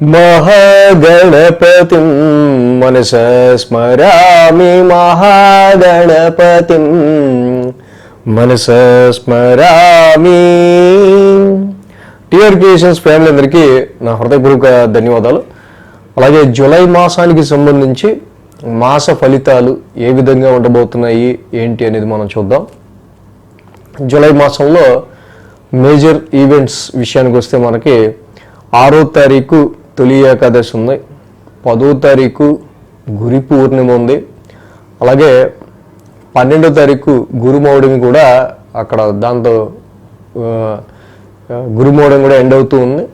మహాగణపతిం మనసా స్మరామి మహాగణపతిం మనసా స్మరామి. TR creations family అందరికీ నా హృదయపూర్వక ధన్యవాదాలు. అలాగే జూలై మాసానికి సంబంధించి మాస ఫలితాలు ఏ విధంగా ఉండబోతున్నాయి ఏంటి అనేది మనం చూద్దాం. జూలై మాసంలో మేజర్ ఈవెంట్స్ విషయానికి వస్తే మనకి 6వ తారీఖు తొలి ఏకాదశి ఉంది, 10వ తారీఖు గురి పూర్ణిమ ఉంది, అలాగే 12వ తారీఖు గురుమౌడమి కూడా అక్కడ దాంతో గురుమౌడమి కూడా ఎండ్ అవుతూ ఉంది.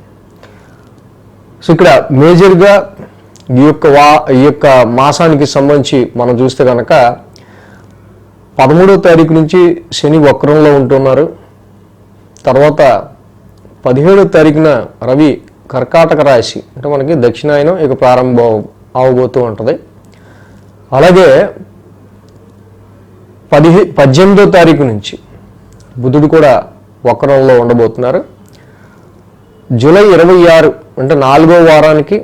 సో ఇక్కడ మేజర్గా ఈ యొక్క మాసానికి సంబంధించి మనం చూస్తే కనుక 13వ తారీఖు నుంచి శని వక్రంలో ఉంటున్నారు. తర్వాత 17వ తారీఖున రవి కర్కాటక రాశి అంటే మనకి దక్షిణాయనం ఇక ప్రారంభం అవబోతూ ఉంటుంది. అలాగే 18వ తారీఖు నుంచి బుధుడు కూడా వక్రంలో ఉండబోతున్నారు. జూలై 26 అంటే 4వ వారానికి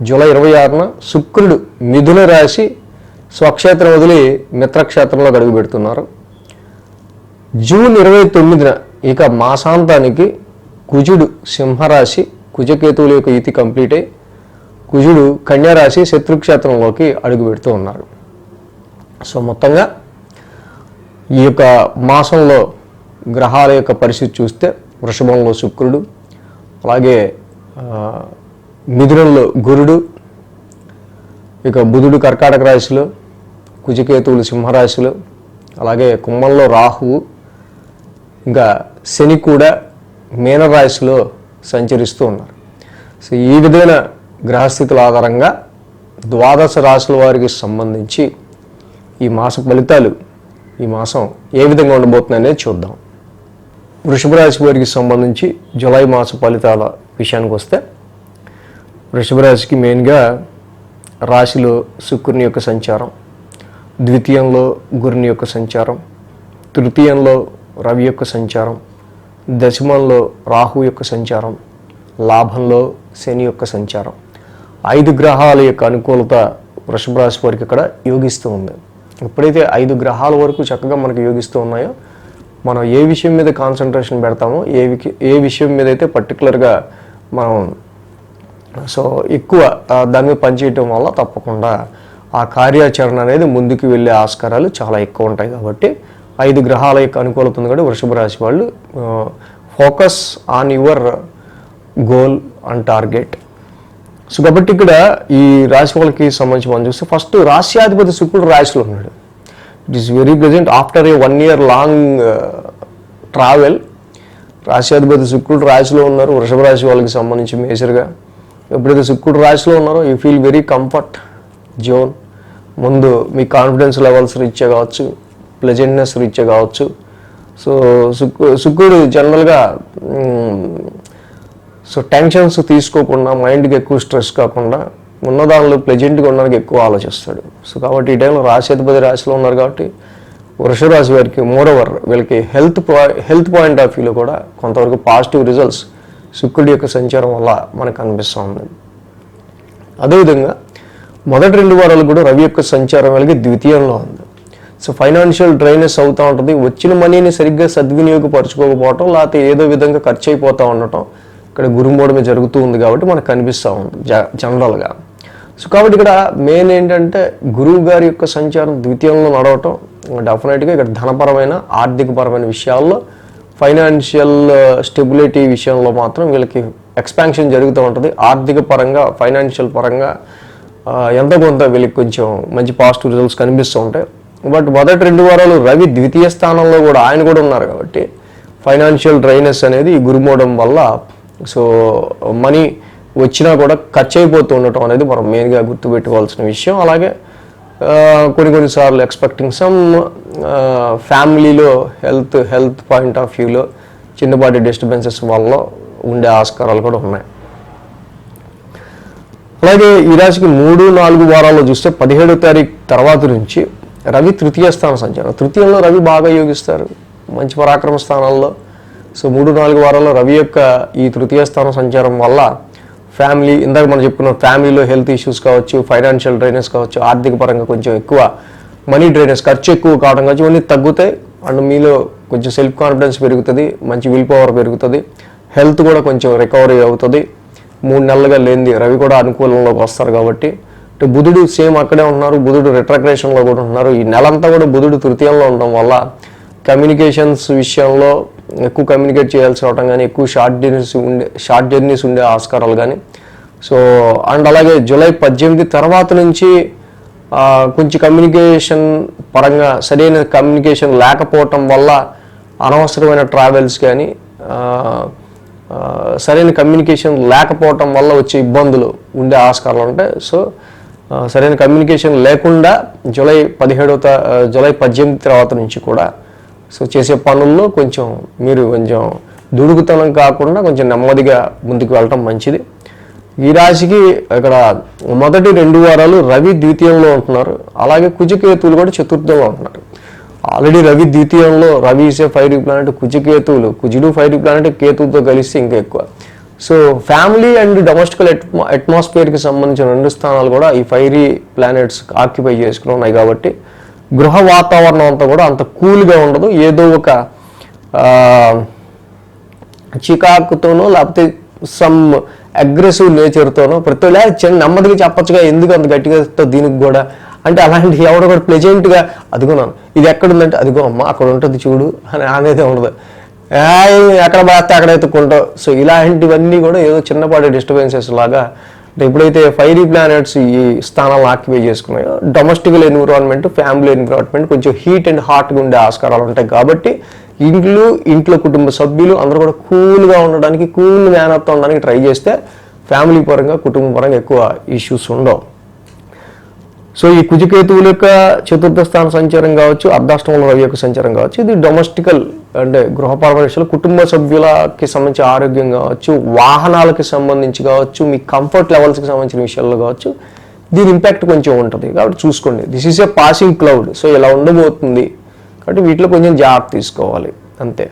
జూలై 26న శుక్రుడు మిథున రాశి స్వక్షేత్రం వదిలి మిత్రక్షేత్రంలో అడుగు పెడుతున్నారు. జూన్ 29న ఇక మాసాంతానికి కుజుడు సింహరాశి కుజకేతువుల యొక్క యుతి కంప్లీట్ అయి కుజుడు కన్యారాశి శత్రుక్షేత్రంలోకి అడుగు పెడుతూ ఉన్నారు. సో మొత్తంగా ఈ యొక్క మాసంలో గ్రహాల యొక్క పరిస్థితి చూస్తే వృషభంలో శుక్రుడు, అలాగే మిథునంలో గురుడు, ఇక బుధుడు కర్కాటక రాశిలో, కుజకేతువులు సింహరాశిలో, అలాగే కుంభంలో రాహువు, ఇంకా శని కూడా మీనరాశిలో సంచరిస్తూ ఉన్నారు. సో ఈ విధమైన గ్రహస్థితుల ఆధారంగా ద్వాదశ రాశుల వారికి సంబంధించి ఈ మాస ఫలితాలు ఈ మాసం ఏ విధంగా ఉండబోతున్నాయి అనేది చూద్దాం. వృషభ రాశి వారికి సంబంధించి జూలై మాస ఫలితాల విషయానికి వస్తే వృషభ రాశికి మెయిన్గా రాశిలో శుక్రుని యొక్క సంచారం, ద్వితీయంలో గురుని యొక్క సంచారం, తృతీయంలో రవి యొక్క సంచారం, దశమంలో రాహు యొక్క సంచారం, లాభంలో శని యొక్క సంచారం, 5 గ్రహాల యొక్క అనుకూలత వృషభ రాశి వారికి ఇక్కడ యోగిస్తూ ఉంది. ఎప్పుడైతే 5 గ్రహాల వరకు చక్కగా మనకు యోగిస్తూ ఉన్నాయో మనం ఏ విషయం మీద కాన్సన్ట్రేషన్ పెడతామో ఏ విషయం మీద అయితే పర్టికులర్గా మనం సో ఎక్కువ దాని మీద పనిచేయటం వల్ల తప్పకుండా ఆ కార్యాచరణ అనేది ముందుకు వెళ్ళే ఆస్కారాలు చాలా ఎక్కువ ఉంటాయి. కాబట్టి 5 గ్రహాల యొక్క అనుకూలత ఉంది కాబట్టి వృషభ రాశి వాళ్ళు focus on your goal and target. So కాబట్టి ఇక్కడ ఈ రాశి వాళ్ళకి సంబంధించి మనం చూస్తే ఫస్ట్ రాశ్యాధిపతి శుక్రుడు రాశిలో ఉన్నాడు. It is very present after a 1 year long travel రాశ్యాధిపతి శుక్రుడు రాశిలో ఉన్నారు. వృషభ రాశి వాళ్ళకి సంబంధించి మేజర్గా ఎప్పుడైతే శుక్రుడు రాశిలో ఉన్నారో you feel very comfort zone. ముందు మీ కాన్ఫిడెన్స్ లెవెల్స్ రీచ్ కావచ్చు, ప్లెజెంట్నెస్ రీచ్ కావచ్చు. సో శుక్రుడు జనరల్గా సో టెన్షన్స్ తీసుకోకుండా మైండ్కి ఎక్కువ స్ట్రెస్ కాకుండా ఉన్న దానిలో ప్లెజెంట్గా ఉండడానికి ఎక్కువ ఆలోచిస్తాడు. సో కాబట్టి ఈ టైంలో రాశ్యాధిపతి రాశిలో ఉన్నారు కాబట్టి వృషభ రాశి వారికి మోరోవర్ వీళ్ళకి హెల్త్ పాయింట్ ఆఫ్ వ్యూలో కూడా కొంతవరకు పాజిటివ్ రిజల్ట్స్ శుక్రుడి యొక్క సంచారం వల్ల మనకు అనిపిస్తూ ఉంది. అదేవిధంగా మొదటి 2 వారాలు కూడా రవి యొక్క సంచారం వీళ్ళకి ద్వితీయంలో ఉంది. సో ఫైనాన్షియల్ డ్రైనెస్ అవుతూ ఉంటుంది. వచ్చిన మనీని సరిగ్గా సద్వినియోగపరచుకోకపోవటం, లేకపోతే ఏదో విధంగా ఖర్చు అయిపోతూ ఉండటం ఇక్కడ గురుమూడమే జరుగుతూ ఉంది కాబట్టి మనకు కనిపిస్తూ ఉంది జనరల్గా. సో కాబట్టి ఇక్కడ మెయిన్ ఏంటంటే గురువు గారి యొక్క సంచారం ద్వితీయంలో నడవటం డెఫినెట్గా ఇక్కడ ధనపరమైన ఆర్థికపరమైన విషయాల్లో ఫైనాన్షియల్ స్టెబిలిటీ విషయంలో మాత్రం వీళ్ళకి ఎక్స్పాన్షన్ జరుగుతూ ఉంటుంది. ఆర్థిక పరంగా ఫైనాన్షియల్ పరంగా ఎంతో కొంత వీళ్ళకి కొంచెం మంచి పాజిటివ్ రిజల్ట్స్ కనిపిస్తూ ఉంటాయి. బట్ మొదటి 2 వారాలు రవి ద్వితీయ స్థానంలో కూడా ఆయన కూడా ఉన్నారు కాబట్టి ఫైనాన్షియల్ డ్రైనెస్ అనేది ఈ గురుమూడం వల్ల సో మనీ వచ్చినా కూడా ఖర్చు అయిపోతూ ఉండటం అనేది మనం మెయిన్గా గుర్తుపెట్టుకోవాల్సిన విషయం. అలాగే కొన్నిసార్లు ఎక్స్పెక్టింగ్ సమ్ ఫ్యామిలీలో హెల్త్ పాయింట్ ఆఫ్ వ్యూలో చిన్నపాటి డిస్టర్బెన్సెస్ వల్ల ఉండే ఆస్కారాలు కూడా ఉన్నాయి. అలాగే ఈ రాశికి 3-4 వారాల్లో చూస్తే 17వ తారీఖు తర్వాత నుంచి రవి తృతీయ స్థాన సంచారం. తృతీయంలో రవి బాగా యోగిస్తారు మంచి పరాక్రమ స్థానాల్లో. సో 3-4 వారాల్లో రవి యొక్క ఈ తృతీయ స్థాన సంచారం వల్ల ఫ్యామిలీ, ఇందాక మనం చెప్పుకున్నాం ఫ్యామిలీలో హెల్త్ ఇష్యూస్ కావచ్చు, ఫైనాన్షియల్ డ్రైనెస్ కావచ్చు, ఆర్థిక పరంగా కొంచెం ఎక్కువ మనీ డ్రైనెస్, ఖర్చు ఎక్కువ కావడం కావచ్చు, ఇవన్నీ తగ్గుతాయి. అండ్ మీలో కొంచెం సెల్ఫ్ కాన్ఫిడెన్స్ పెరుగుతుంది, మంచి విల్ పవర్ పెరుగుతుంది, హెల్త్ కూడా కొంచెం రికవరీ అవుతుంది. 3 నెలలుగా లేనిది రవి కూడా అనుకూలంలోకి వస్తారు కాబట్టి. బుధుడు సేమ్ అక్కడే ఉన్నారు, బుధుడు రిట్రగ్రేషన్లో కూడా ఉన్నారు. ఈ నెలంతా కూడా బుధుడు తృతీయంలో ఉండడం వల్ల కమ్యూనికేషన్స్ విషయంలో ఎక్కువ కమ్యూనికేట్ చేయాల్సి రావడం కానీ, ఎక్కువ షార్ట్ జర్నీస్ ఉండే ఆస్కారాలు కానీ. సో అండ్ అలాగే జూలై 18 తర్వాత నుంచి కొంచెం కమ్యూనికేషన్ పరంగా సరైన కమ్యూనికేషన్ లేకపోవటం వల్ల అనవసరమైన ట్రావెల్స్ కానీ, సరైన కమ్యూనికేషన్ లేకపోవటం వల్ల వచ్చే ఇబ్బందులు ఉండే ఆస్కారాలు ఉంటాయి. సో సరైన కమ్యూనికేషన్ లేకుండా జూలై 18 తర్వాత నుంచి కూడా సో చేసే పనుల్లో కొంచెం మీరు కొంచెం దుడుకుతనం కాకుండా కొంచెం నెమ్మదిగా ముందుకు వెళ్ళటం మంచిది. ఈ రాశికి ఇక్కడ మొదటి 2 వారాలు రవి ద్వితీయంలో ఉంటున్నారు, అలాగే కుజకేతువులు కూడా చతుర్థంలో ఉంటున్నారు. ఆల్రెడీ రవి ద్వితీయంలో, రవి ఈసే ఫైరీ ప్లానెట్, కుజుడు ఫైరీ ప్లానెట్, కేతువుతో కలిస్తే ఇంకా ఎక్కువ. సో ఫ్యామిలీ అండ్ డొమెస్టికల్ అట్మాస్ఫియర్కి సంబంధించిన 2 స్థానాలు కూడా ఈ ఫైరీ ప్లానెట్స్ ఆక్యుపై చేసుకుని ఉన్నాయి కాబట్టి గృహ వాతావరణం అంతా కూడా అంత కూల్గా ఉండదు. ఏదో ఒక చికాకుతోనో లేకపోతే సమ్ అగ్రెసివ్ నేచర్తోనో ప్రతిలా నెమ్మదిగా చెప్పచ్చుగా, ఎందుకు అంత గట్టిగా దీనికి కూడా అంటే అలాంటి ఎవడో కూడా ప్లెజెంట్గా అదిగోనాను ఇది ఎక్కడుందంటే అదిగో అమ్మ అక్కడ ఉంటుంది చూడు అని అనేది ఉండదు. ఎక్కడ బాస్తే అక్కడ ఎత్తుకుంటావు. సో ఇలాంటివన్నీ కూడా ఏదో చిన్నపాటి డిస్టర్బెన్సెస్ లాగా. ఎప్పుడైతే ఫైరీ ప్లానెట్స్ ఈ స్థానాలను ఆక్యుపై చేసుకున్నాయో డొమెస్టికల్ ఎన్విరాన్మెంట్, ఫ్యామిలీ ఎన్విరాన్మెంట్ కొంచెం హీట్ అండ్ హాట్గా ఉండే ఆస్కారాలు ఉంటాయి కాబట్టి ఇంట్లో కుటుంబ సభ్యులు అందరూ కూడా కూల్గా ఉండడానికి, కూల్ మేనర్తో ఉండడానికి ట్రై చేస్తే ఫ్యామిలీ పరంగా, కుటుంబ పరంగా ఎక్కువ ఇష్యూస్ ఉండవు. సో ఈ కుజకేతువుల యొక్క చతుర్థ స్థాన సంచారం కావచ్చు, అర్ధాష్టమంలో రవి యొక్క సంచారం కావచ్చు, ఇది డొమెస్టికల్ అంటే గృహపరమైన విషయాలు, కుటుంబ సభ్యులకి సంబంధించి ఆరోగ్యం కావచ్చు, వాహనాలకి సంబంధించి కావచ్చు, మీ కంఫర్ట్ లెవెల్స్కి సంబంధించిన విషయాల్లో కావచ్చు, దీని ఇంపాక్ట్ కొంచెం ఉంటుంది కాబట్టి చూసుకోండి. This is a passing cloud. So ఇలా ఉండబోతుంది కాబట్టి వీటిలో కొంచెం జాగ్రత్త తీసుకోవాలి అంతే.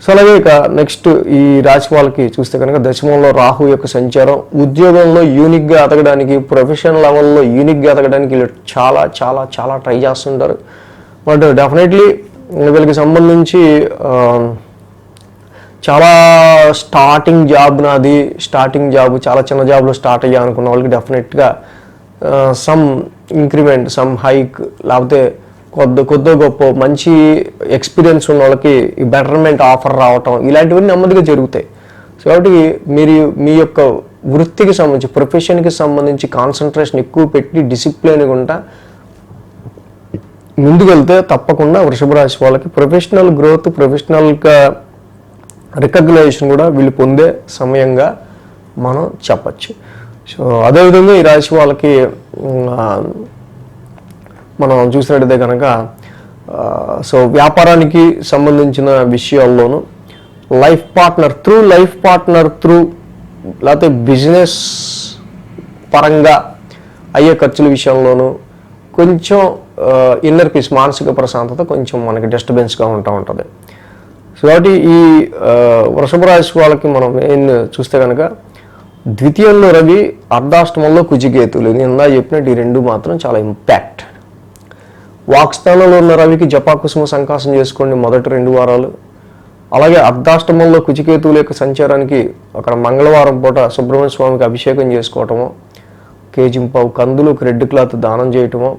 సో అలాగే ఇక నెక్స్ట్ ఈ రాశి వాళ్ళకి చూస్తే కనుక దశమంలో రాహు యొక్క సంచారం, ఉద్యోగంలో యూనిక్గా ఎదగడానికి, ప్రొఫెషనల్ లెవెల్లో యూనిక్గా ఎదగడానికి వీళ్ళు చాలా చాలా చాలా ట్రై చేస్తుంటారు. బట్ డెఫినెట్లీ వీళ్ళకి సంబంధించి చాలా స్టార్టింగ్ జాబ్ చాలా చిన్న జాబ్లో స్టార్ట్ అయ్యా అనుకున్న వాళ్ళకి డెఫినెట్గా సమ్ ఇంక్రిమెంట్, సమ్ హైక్, లేకపోతే కొద్ది గొప్ప మంచి ఎక్స్పీరియన్స్ ఉన్న వాళ్ళకి బెటర్మెంట్ ఆఫర్ రావటం, ఇలాంటివన్నీ నెమ్మదిగా జరుగుతాయి. సో కాబట్టి మీరు మీ యొక్క వృత్తికి సంబంధించి, ప్రొఫెషన్కి సంబంధించి కాన్సన్ట్రేషన్ ఎక్కువ పెట్టి డిసిప్లిన్గా ఉంటా ముందుకెళ్తే తప్పకుండా వృషభ రాశి వాళ్ళకి ప్రొఫెషనల్ గ్రోత్, ప్రొఫెషనల్గా రికగ్నైజేషన్ కూడా వీళ్ళు పొందే సమయంగా మనం చెప్పచ్చు. సో అదేవిధంగా ఈ రాశి వాళ్ళకి మనం చూసినట్టయితే కనుక సో వ్యాపారానికి సంబంధించిన విషయాల్లోనూ లైఫ్ పార్ట్నర్ త్రూ లేకపోతే బిజినెస్ పరంగా అయ్యే ఖర్చుల విషయంలోనూ కొంచెం ఇన్నర్ పీస్, మానసిక ప్రశాంతత కొంచెం మనకి డిస్టర్బెన్స్గా ఉంటుంది. సో కాబట్టి ఈ వృషభ రాశి వాళ్ళకి మనం మెయిన్ చూస్తే కనుక ద్వితీయంలో రవి, అర్ధాష్టమంలో కుజకేతువులు, నేను ఇందా చెప్పినట్టు ఈ 2 మాత్రం చాలా ఇంపాక్ట్. వాక్స్థానంలో ఉన్న రవికి జపాకుసుమ సంకాసం చేసుకోండి మొదటి 2 వారాలు. అలాగే అర్ధాష్టమంలో కుజకేతువుల యొక్క సంచారానికి అక్కడ మంగళవారం పూట సుబ్రహ్మణ్య స్వామికి అభిషేకం చేసుకోవటము, కేజింపావు కందులు, రెడ్ క్లాత్ దానం చేయటము,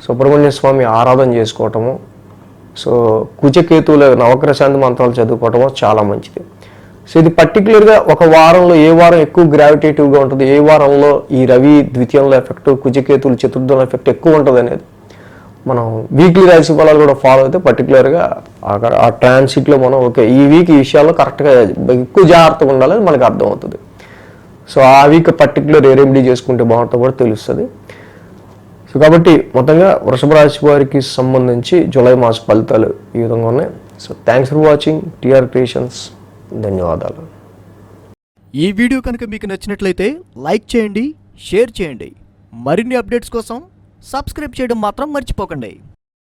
సుబ్రహ్మణ్య స్వామి ఆరాధన చేసుకోవటము, సో కుజకేతువుల నవగ్రహ శాంతి మంత్రాలు చదువుకోవటము చాలా మంచిది. సో ఇది పర్టికులర్గా ఒక వారంలో ఏ వారం ఎక్కువ గ్రావిటేటివ్గా ఉంటుంది, ఏ వారంలో ఈ రవి ద్వితీయంలో ఎఫెక్ట్, కుజకేతువులు చతుర్థంలో ఎఫెక్ట్ ఎక్కువ ఉంటుంది అనేది మనం వీక్లీ రాశి ఫలాలు కూడా ఫాలో అయితే పర్టికులర్గా ఆ ట్రాన్సిట్లో మనం ఓకే ఈ వీక్ ఈ విషయాల్లో కరెక్ట్గా ఎక్కువ జాగ్రత్తగా ఉండాలని మనకు అర్థమవుతుంది. సో ఆ వీక్ పర్టికులర్ ఏ రెమెడీ చేసుకుంటే బాగుంటుందో కూడా తెలుస్తుంది. సో కాబట్టి మొత్తంగా వృషభ రాశి వారికి సంబంధించి జూలై మాస ఫలితాలు ఈ విధంగా ఉన్నాయి. So thanks for watching TR creations. ధన్యవాదాలు. ఈ వీడియో కనుక మీకు నచ్చినట్లయితే లైక్ చేయండి, షేర్ చేయండి. మరిన్ని అప్డేట్స్ కోసం సబ్స్క్రైబ్ చేయడం మాత్రం మర్చిపోకండి.